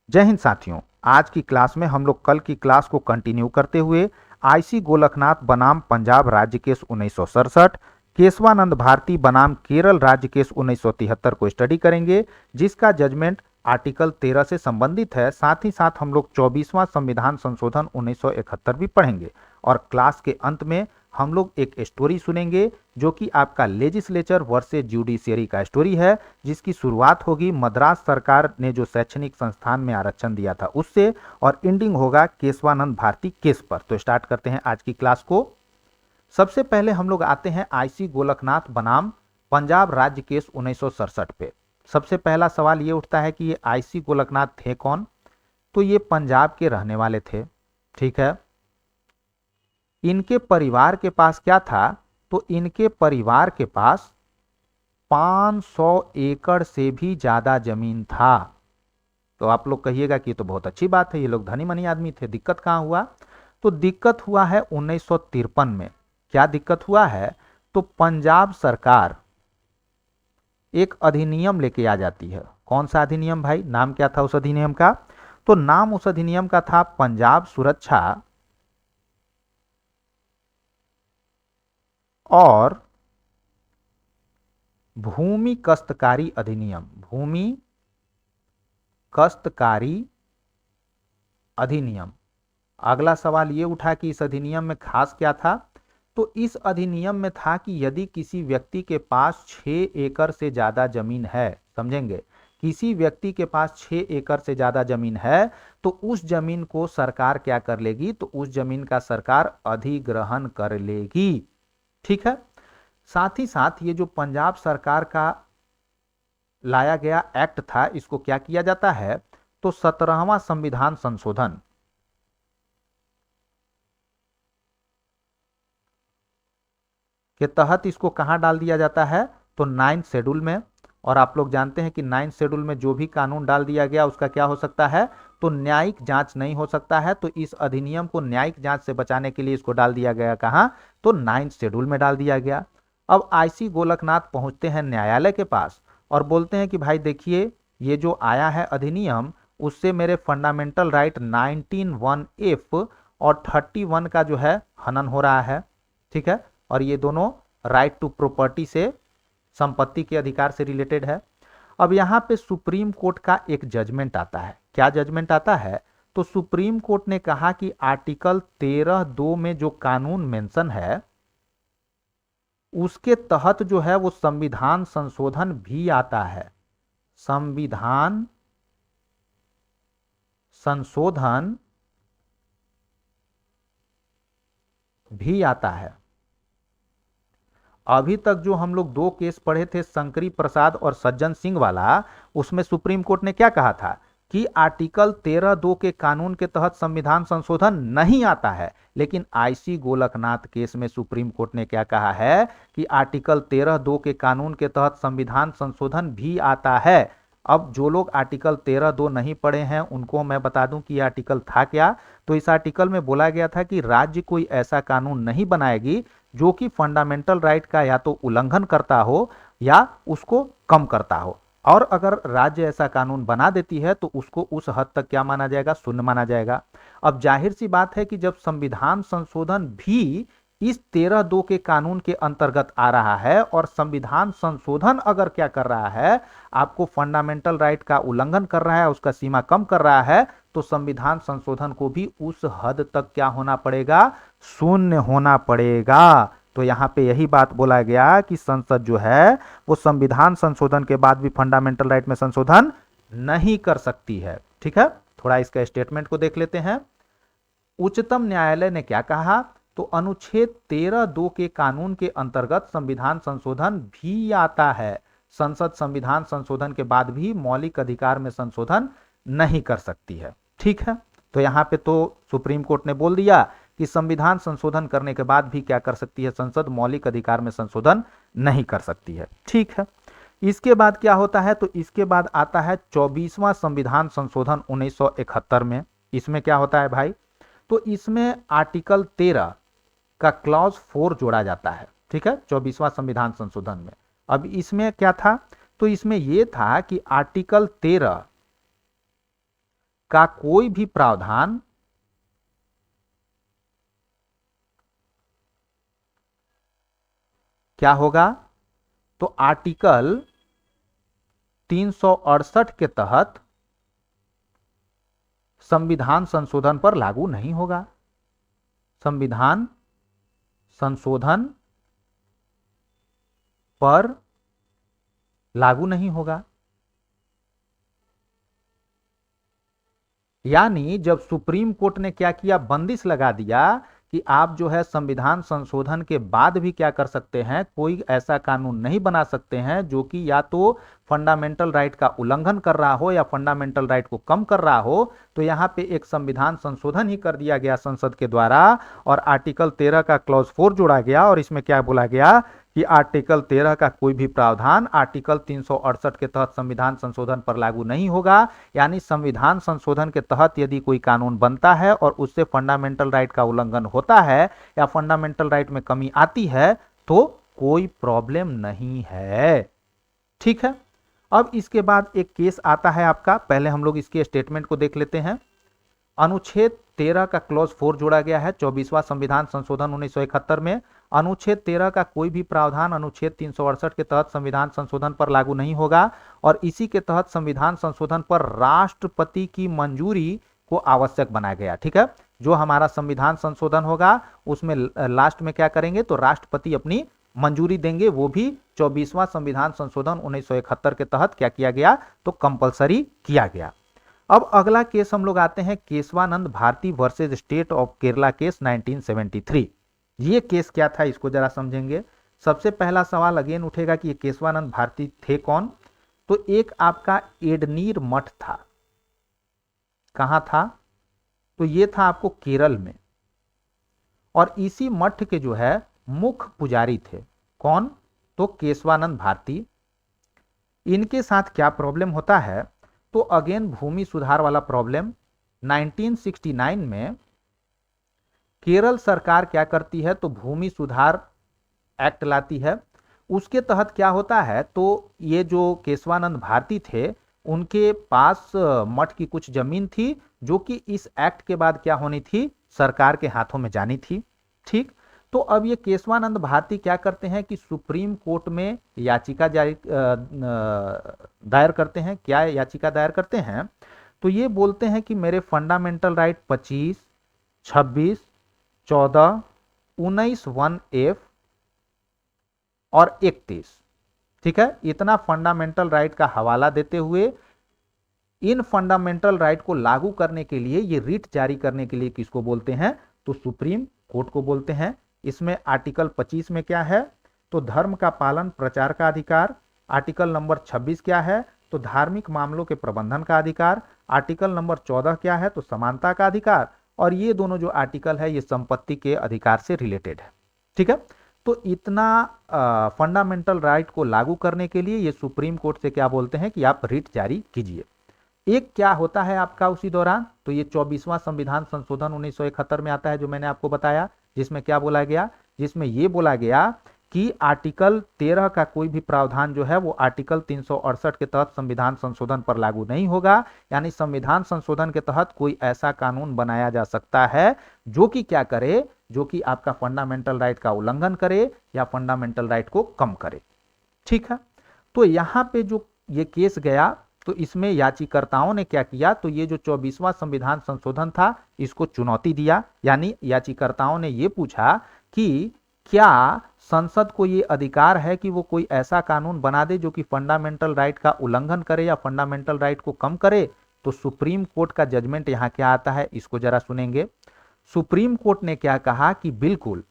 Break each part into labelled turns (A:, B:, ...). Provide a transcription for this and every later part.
A: जय हिंद साथियों। आज की क्लास में हम लोग कल की क्लास को कंटिन्यू करते हुए आईसी गोलकनाथ बनाम पंजाब राज्य केस 1967, केशवानंद भारती बनाम केरल राज्य केस 1973 को स्टडी करेंगे, जिसका जजमेंट आर्टिकल 13 से संबंधित है। साथ ही साथ हम लोग 24वां संविधान संशोधन 1971 भी पढ़ेंगे और क्लास के अंत में हम लोग एक स्टोरी सुनेंगे जो कि आपका लेजिस्लेचर वर्सेस जुडिशियरी का स्टोरी है, जिसकी शुरुआत होगी मद्रास सरकार ने जो शैक्षणिक संस्थान में आरक्षण दिया था उससे, और एंडिंग होगा केशवानंद भारती केस पर। तो स्टार्ट करते हैं आज की क्लास को। सबसे पहले हम लोग आते हैं आईसी गोलकनाथ बनाम पंजाब राज्य केस 1967 पे। सबसे पहला सवाल ये उठता है कि ये आईसी गोलकनाथ थे कौन। तो ये पंजाब के रहने वाले थे, ठीक है। इनके परिवार के पास क्या था, तो इनके परिवार के पास 500 एकड़ से भी ज्यादा जमीन था। तो आप लोग कहिएगा कि ये तो बहुत अच्छी बात है, ये लोग धनी मनी आदमी थे। दिक्कत कहां हुआ, तो दिक्कत हुआ है 1953 में। क्या दिक्कत हुआ है, तो पंजाब सरकार एक अधिनियम लेके आ जाती है। कौन सा अधिनियम भाई, नाम क्या था उस अधिनियम का, तो नाम उस अधिनियम का था पंजाब सुरक्षा और भूमि कस्तकारी अधिनियम। भूमि कस्तकारी अधिनियम। अगला सवाल ये उठा कि इस अधिनियम में खास क्या था, तो इस अधिनियम में था कि यदि किसी व्यक्ति के पास 6 एकड़ से ज्यादा जमीन है, समझेंगे, किसी व्यक्ति के पास 6 एकड़ से ज्यादा जमीन है तो उस जमीन को सरकार क्या कर लेगी, तो उस जमीन का सरकार अधिग्रहण कर लेगी, ठीक है। साथ ही साथ ये जो पंजाब सरकार का लाया गया एक्ट था, इसको क्या किया जाता है, तो 17वां संविधान संशोधन के तहत इसको कहां डाल दिया जाता है, तो 9th शेड्यूल में। और आप लोग जानते हैं कि 9th शेड्यूल में जो भी कानून डाल दिया गया उसका क्या हो सकता है, तो न्यायिक जांच नहीं हो सकता है। तो इस अधिनियम को न्यायिक जांच से बचाने के लिए इसको डाल दिया गया कहां, तो 9th शेड्यूल में डाल दिया गया। अब आईसी गोलकनाथ पहुंचते हैं न्यायालय के पास और बोलते हैं कि भाई देखिए, ये जो आया है अधिनियम, उससे मेरे फंडामेंटल राइट 19(1)(f) और 31 का जो है हनन हो रहा है, ठीक है। और ये दोनों राइट टू प्रॉपर्टी से, संपत्ति के अधिकार से रिलेटेड है। अब यहां पे सुप्रीम कोर्ट का एक जजमेंट आता है। क्या जजमेंट आता है, तो सुप्रीम कोर्ट ने कहा कि आर्टिकल 13(2) में जो कानून मेंशन है उसके तहत जो है वो संविधान संशोधन भी आता है। संविधान संशोधन भी आता है। अभी तक जो हम लोग दो केस पढ़े थे, शंकरी प्रसाद और सज्जन सिंह वाला, उसमें सुप्रीम कोर्ट ने क्या कहा था कि आर्टिकल 13(2) के कानून के तहत संविधान संशोधन नहीं आता है। लेकिन आईसी गोलकनाथ केस में सुप्रीम कोर्ट ने क्या कहा है कि आर्टिकल 13(2) के कानून के तहत संविधान संशोधन भी आता है। अब जो लोग आर्टिकल 13(2) नहीं पढ़े हैं उनको मैं बता दूं कि यह आर्टिकल था क्या। तो इस आर्टिकल में बोला गया था कि राज्य कोई ऐसा कानून नहीं बनाएगी जो कि फंडामेंटल राइट का या तो उल्लंघन करता हो या उसको कम करता हो। और अगर राज्य ऐसा कानून बना देती है तो उसको उस हद तक क्या माना जाएगा, शून्य माना जाएगा। अब जाहिर सी बात है कि जब संविधान संशोधन भी इस 13(2) के कानून के अंतर्गत आ रहा है और संविधान संशोधन अगर क्या कर रहा है, आपको फंडामेंटल राइट का उल्लंघन कर रहा है, उसका सीमा कम कर रहा है, तो संविधान संशोधन को भी उस हद तक क्या होना पड़ेगा, शून्य होना पड़ेगा। तो यहां पे यही बात बोला गया कि संसद जो है वो संविधान संशोधन के बाद भी फंडामेंटल राइट में संशोधन नहीं कर सकती है, ठीक है। थोड़ा इसका स्टेटमेंट को देख लेते हैं। उच्चतम न्यायालय ने क्या कहा, तो अनुच्छेद 13(2) के कानून के अंतर्गत संविधान संशोधन भी आता है। संसद संविधान संशोधन के बाद भी मौलिक अधिकार में संशोधन नहीं कर सकती है, ठीक है। तो यहां पे तो सुप्रीम कोर्ट ने बोल दिया कि संविधान संशोधन करने के बाद भी क्या कर सकती है संसद, मौलिक अधिकार में संशोधन नहीं कर सकती है, ठीक है। इसके बाद क्या होता है, तो इसके बाद आता है 24वां संविधान संशोधन 1971 में। इसमें क्या होता है भाई, तो इसमें आर्टिकल 13 का क्लॉज 4 जोड़ा जाता है, ठीक है, 24वां संविधान संशोधन में। अब इसमें क्या था, तो इसमें यह था कि आर्टिकल 13 का कोई भी प्रावधान क्या होगा, तो आर्टिकल 368 के तहत संविधान संशोधन पर लागू नहीं होगा। संविधान संशोधन पर लागू नहीं होगा। यानी जब सुप्रीम कोर्ट ने क्या किया, बंदिश लगा दिया कि आप जो है संविधान संशोधन के बाद भी क्या कर सकते हैं, कोई ऐसा कानून नहीं बना सकते हैं जो कि या तो फंडामेंटल राइट का उल्लंघन कर रहा हो या फंडामेंटल राइट को कम कर रहा हो। तो यहां पे एक संविधान संशोधन ही कर दिया गया संसद के द्वारा और आर्टिकल 13 का क्लॉज 4 जोड़ा गया और इसमें क्या बोला गया कि आर्टिकल 13 का कोई भी प्रावधान आर्टिकल 368 के तहत संविधान संशोधन पर लागू नहीं होगा। यानी संविधान संशोधन के तहत यदि कोई कानून बनता है और उससे फंडामेंटल राइट का उल्लंघन होता है या फंडामेंटल राइट में कमी आती है तो कोई प्रॉब्लम नहीं है। ठीक है, अब इसके बाद एक केस आता है आपका, पहले हम लोग इसके स्टेटमेंट को देख लेते हैं। अनुच्छेद 13 का क्लॉज 4 जोड़ा गया है 24वां संविधान संशोधन 1971 में। अनुच्छेद 13 का कोई भी प्रावधान अनुच्छेद 368 के तहत संविधान संशोधन पर लागू नहीं होगा और इसी के तहत संविधान संशोधन पर राष्ट्रपति की मंजूरी को आवश्यक बनाया गया। ठीक है, जो हमारा संविधान संशोधन होगा उसमें लास्ट में क्या करेंगे, तो राष्ट्रपति अपनी मंजूरी देंगे, वो भी 24वां संविधान संशोधन 1971 के तहत क्या किया गया, तो कंपलसरी किया गया। अब अगला केस हम लोग आते हैं Keshavananda Bharati versus state of Kerala case 1973। ये केस क्या था इसको जरा समझेंगे। सबसे पहला सवाल अगेन उठेगा कि ये केशवानंद भारती थे कौन। तो एक आपका एडनीर मठ था, कहां था, तो ये था आपको केरल में और इसी मठ के जो है मुख्य पुजारी थे कौन, तो केशवानंद भारती। इनके साथ क्या प्रॉब्लम होता है, तो अगेन भूमि सुधार वाला प्रॉब्लम। 1969 में केरल सरकार क्या करती है, तो भूमि सुधार एक्ट लाती है। उसके तहत क्या होता है, तो ये जो केशवानंद भारती थे उनके पास मठ की कुछ जमीन थी जो कि इस एक्ट के बाद क्या होनी थी, सरकार के हाथों में जानी थी। ठीक, तो अब ये केशवानंद भारती क्या करते हैं कि सुप्रीम कोर्ट में याचिका दायर करते हैं। क्या याचिका दायर करते हैं, तो ये बोलते हैं कि मेरे फंडामेंटल राइट 25, 26, 14, 19 1F और 31, ठीक है, इतना फंडामेंटल राइट का हवाला देते हुए इन फंडामेंटल राइट को लागू करने के लिए ये रिट जारी करने के लिए किसको बोलते हैं, तो सुप्रीम कोर्ट को बोलते हैं। इसमें आर्टिकल 25 में क्या है, तो धर्म का पालन प्रचार का अधिकार। आर्टिकल नंबर 26 क्या है, तो धार्मिक मामलों के प्रबंधन का अधिकार। आर्टिकल नंबर 14 क्या है, तो समानता का अधिकार। और ये दोनों जो आर्टिकल है ये संपत्ति के अधिकार से रिलेटेड है। ठीक है, तो इतना फंडामेंटल राइट को लागू करने के लिए ये सुप्रीम कोर्ट से क्या बोलते हैं कि आप रिट जारी कीजिए। एक क्या होता है आपका उसी दौरान, तो ये 24वां संविधान संशोधन 1971 में आता है जो मैंने आपको बताया, जिसमें क्या बोला गया, जिसमें ये बोला गया कि आर्टिकल 13 का कोई भी प्रावधान जो है वो आर्टिकल 368 के तहत संविधान संशोधन पर लागू नहीं होगा। यानी संविधान संशोधन के तहत कोई ऐसा कानून बनाया जा सकता है जो कि क्या करे, जो कि आपका फंडामेंटल राइट का उल्लंघन करे या फंडामेंटल राइट को कम करे। ठीक है, तो यहां पे जो ये केस गया तो इसमें याचिकर्ताओं ने क्या किया, तो ये जो 24वां संविधान संशोधन था इसको चुनौती दिया। यानी याचिकर्ताओं ने ये पूछा कि क्या संसद को ये अधिकार है कि वो कोई ऐसा कानून बना दे जो कि फंडामेंटल राइट का उल्लंघन करे या फंडामेंटल राइट को कम करे। तो सुप्रीम कोर्ट का जजमेंट यहां क्या आता है इसको जरा सुनेंगे। सुप्रीम कोर्ट ने क्या कहा कि बिल्कुल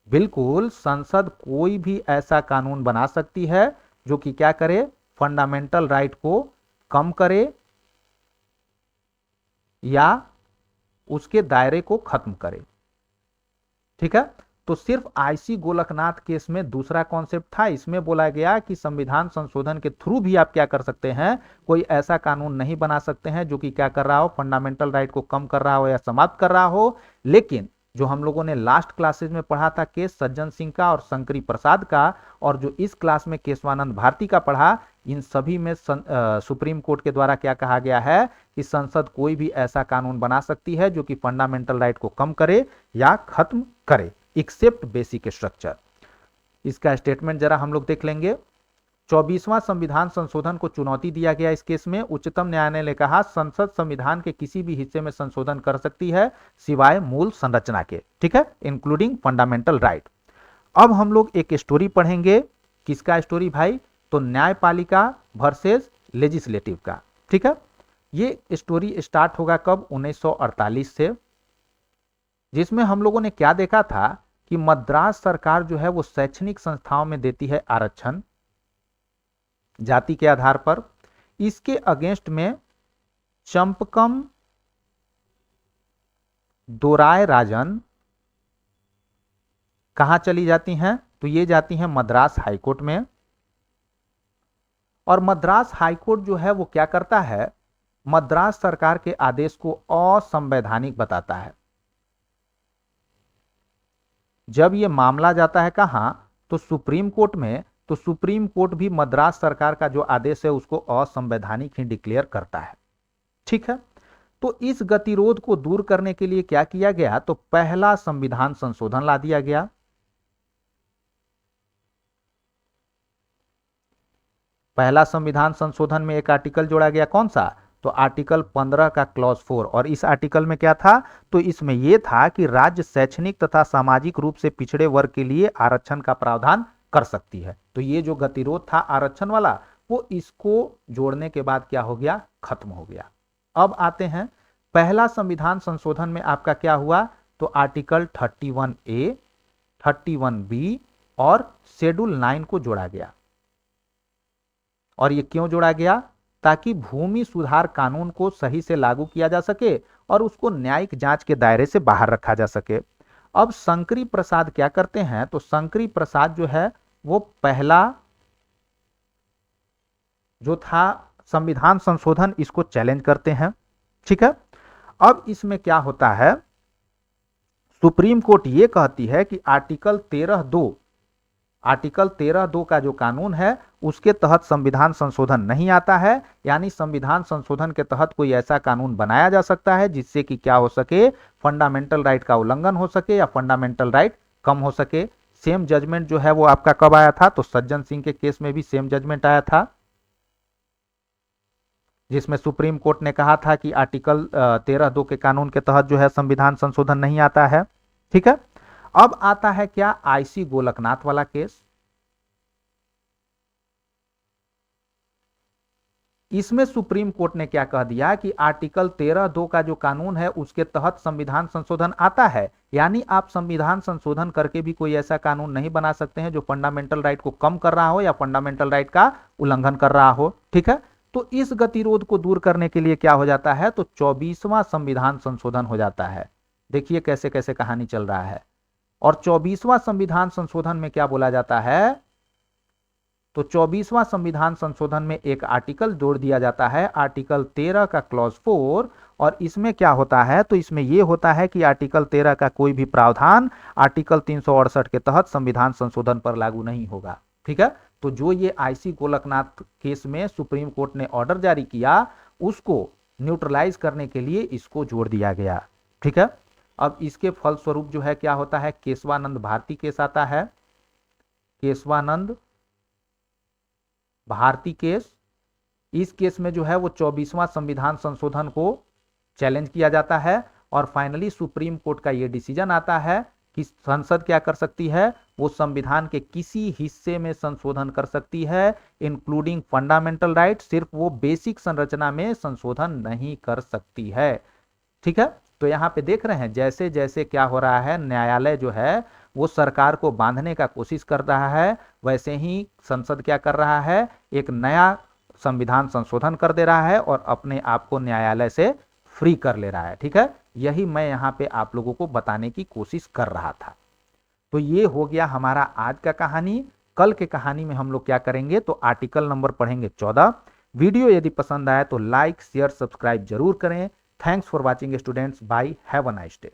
A: बिल्कुल संसद कोई भी ऐसा कानून बना सकती है जो कि क्या करे, फंडामेंटल राइट को कम करे या उसके दायरे को खत्म करे। ठीक है, तो सिर्फ आईसी गोलकनाथ केस में दूसरा कॉन्सेप्ट था। इसमें बोला गया कि संविधान संशोधन के थ्रू भी आप क्या कर सकते हैं, कोई ऐसा कानून नहीं बना सकते हैं जो कि क्या कर रहा हो, फंडामेंटल राइट को कम कर रहा हो या समाप्त कर रहा हो। लेकिन जो हम लोगों ने लास्ट क्लासेज में पढ़ा था केस सज्जन सिंह का और शंकरी प्रसाद का, और जो इस क्लास में केशवानंद भारती का पढ़ा, इन सभी में सुप्रीम कोर्ट के द्वारा क्या कहा गया है कि संसद कोई भी ऐसा कानून बना सकती है जो कि फंडामेंटल राइट को कम करे या खत्म करे, एक्सेप्ट बेसिक स्ट्रक्चर। इसका स्टेटमेंट जरा हम लोग देख लेंगे। 24वां संविधान संशोधन को चुनौती दिया गया इस केस में। उच्चतम न्यायालय ने कहा संसद संविधान के किसी भी हिस्से में संशोधन कर सकती है सिवाय मूल संरचना के, ठीक है, इंक्लूडिंग फंडामेंटल राइट। अब हम लोग एक स्टोरी पढ़ेंगे। किसका स्टोरी भाई? तो न्यायपालिका वर्सेस लेजिस्लेटिव का, ठीक है। ये स्टोरी स्टार्ट होगा कब? 1948 से, जिसमें हम लोगों ने क्या देखा था कि मद्रास सरकार जो है वो शैक्षणिक संस्थाओं में देती है आरक्षण जाति के आधार पर। इसके अगेंस्ट में चंपकम दोराय राजन कहां चली जाती हैं? तो ये जाती हैं मद्रास हाईकोर्ट में। और मद्रास हाईकोर्ट जो है वो क्या करता है? मद्रास सरकार के आदेश को असंवैधानिक बताता है। जब ये मामला जाता है कहां? तो सुप्रीम कोर्ट में। तो सुप्रीम कोर्ट भी मद्रास सरकार का जो आदेश है उसको असंवैधानिक ही डिक्लेयर करता है, ठीक है। तो इस गतिरोध को दूर करने के लिए क्या किया गया? तो पहला संविधान संशोधन ला दिया गया। पहला संविधान संशोधन में एक आर्टिकल जोड़ा गया, कौन सा? तो आर्टिकल 15 का क्लॉज 4। और इस आर्टिकल में क्या था? तो इसमें यह था कि राज्य शैक्षणिक तथा सामाजिक रूप से पिछड़े वर्ग के लिए आरक्षण का प्रावधान कर सकती है। तो ये जो गतिरोध था आरक्षण वाला, वो इसको जोड़ने के बाद क्या हो गया? खत्म हो गया। अब आते हैं पहला संविधान संशोधन में आपका क्या हुआ? तो आर्टिकल 31A, 31B और शेड्यूल 9 को जोड़ा गया। और ये क्यों जोड़ा गया? ताकि भूमि सुधार कानून को सही से लागू किया जा सके और उसको न्यायिक जांच के दायरे से बाहर रखा जा सके। अब शंकरी प्रसाद क्या करते हैं? तो शंकरी प्रसाद जो है वो पहला जो था संविधान संशोधन, इसको चैलेंज करते हैं, ठीक है। अब इसमें क्या होता है? सुप्रीम कोर्ट ये कहती है कि आर्टिकल 13(2) का जो कानून है उसके तहत संविधान संशोधन नहीं आता है। यानी संविधान संशोधन के तहत कोई ऐसा कानून बनाया जा सकता है जिससे कि क्या हो सके? फंडामेंटल राइट का उल्लंघन हो सके या फंडामेंटल राइट कम हो सके। सेम जजमेंट जो है वो आपका कब आया था? तो सज्जन सिंह के केस में भी सेम जजमेंट आया था, जिसमें सुप्रीम कोर्ट ने कहा था कि आर्टिकल 13(2) के कानून के तहत जो है संविधान संशोधन नहीं आता है, ठीक है। अब आता है क्या? आईसी गोलकनाथ वाला केस। इसमें सुप्रीम कोर्ट ने क्या कह दिया कि आर्टिकल 13(2) का जो कानून है उसके तहत संविधान संशोधन आता है। यानी आप संविधान संशोधन करके भी कोई ऐसा कानून नहीं बना सकते हैं जो फंडामेंटल राइट को कम कर रहा हो या फंडामेंटल राइट का उल्लंघन कर रहा हो, ठीक है। तो इस गतिरोध को दूर करने के लिए क्या हो जाता है? तो 24वां संविधान संशोधन हो जाता है। देखिए कैसे कैसे कहानी चल रहा है। और 24वां संविधान संशोधन में क्या बोला जाता है? तो 24वां संविधान संशोधन में एक आर्टिकल जोड़ दिया जाता है, आर्टिकल 13 का क्लॉज 4। और इसमें क्या होता है? तो इसमें यह होता है कि आर्टिकल 13 का कोई भी प्रावधान आर्टिकल 368 के तहत संविधान संशोधन पर लागू नहीं होगा, ठीक है। तो जो ये आईसी गोलकनाथ केस में सुप्रीम कोर्ट ने ऑर्डर जारी किया उसको न्यूट्रलाइज करने के लिए इसको जोड़ दिया गया, ठीक है। अब इसके फलस्वरूप जो है क्या होता है? केशवानंद भारती केस आता है, केशवानंद भारती केस। इस केस में जो है वो 24वां संविधान संशोधन को चैलेंज किया जाता है और फाइनली सुप्रीम कोर्ट का ये डिसीजन आता है कि संसद क्या कर सकती है? वो संविधान के किसी हिस्से में संशोधन कर सकती है इंक्लूडिंग फंडामेंटल राइट, सिर्फ वो बेसिक संरचना में संशोधन नहीं कर सकती है, ठीक है। तो यहां पे देख रहे हैं जैसे जैसे क्या हो रहा है, न्यायालय जो है वो सरकार को बांधने का कोशिश कर रहा है, वैसे ही संसद क्या कर रहा है? एक नया संविधान संशोधन कर दे रहा है और अपने आप को न्यायालय से फ्री कर ले रहा है, ठीक है। यही मैं यहाँ पे आप लोगों को बताने की कोशिश कर रहा था। तो ये हो गया हमारा आज का कहानी। कल के कहानी में हम लोग क्या करेंगे? तो आर्टिकल नंबर पढ़ेंगे 14। वीडियो यदि पसंद आए तो लाइक शेयर सब्सक्राइब जरूर करें। Thanks for watching students, bye, have a nice day.